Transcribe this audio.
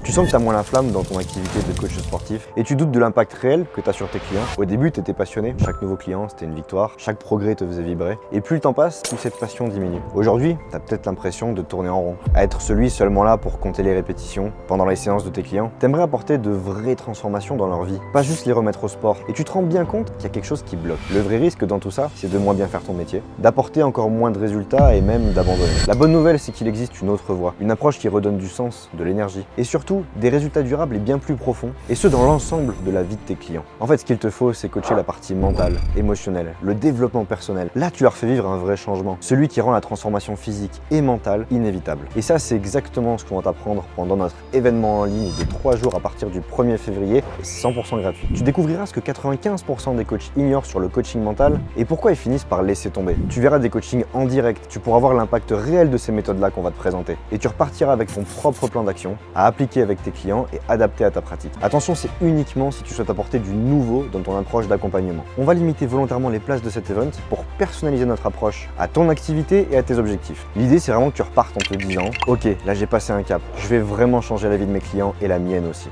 Tu sens que tu as moins la flamme dans ton activité de coach sportif et tu doutes de l'impact réel que tu as sur tes clients. Au début, tu étais passionné, chaque nouveau client c'était une victoire, chaque progrès te faisait vibrer. Et plus le temps passe, plus cette passion diminue. Aujourd'hui, tu as peut-être l'impression de tourner en rond, à être celui seulement là pour compter les répétitions pendant les séances de tes clients. T'aimerais apporter de vraies transformations dans leur vie, pas juste les remettre au sport. Et tu te rends bien compte qu'il y a quelque chose qui bloque. Le vrai risque dans tout ça, c'est de moins bien faire ton métier, d'apporter encore moins de résultats et même d'abandonner. La bonne nouvelle, c'est qu'il existe une autre voie, une approche qui redonne du sens, de l'énergie et surtout des résultats durables et bien plus profonds, et ce dans l'ensemble de la vie de tes clients. En fait, ce qu'il te faut, c'est coacher la partie mentale, émotionnelle, le développement personnel. Là, tu leur fais vivre un vrai changement, celui qui rend la transformation physique et mentale inévitable. Et ça, c'est exactement ce qu'on va t'apprendre pendant notre événement en ligne de 3 jours à partir du 1er février, et c'est 100% gratuit. Tu découvriras ce que 95% des coachs ignorent sur le coaching mental et pourquoi ils finissent par laisser tomber. Tu verras des coachings en direct, tu pourras voir l'impact réel de ces méthodes-là qu'on va te présenter et tu repartiras avec ton propre plan d'action à appliquer avec tes clients et adapter à ta pratique. Attention, c'est uniquement si tu souhaites apporter du nouveau dans ton approche d'accompagnement. On va limiter volontairement les places de cet event pour personnaliser notre approche à ton activité et à tes objectifs. L'idée, c'est vraiment que tu repartes en te disant « Ok, là j'ai passé un cap, je vais vraiment changer la vie de mes clients et la mienne aussi ».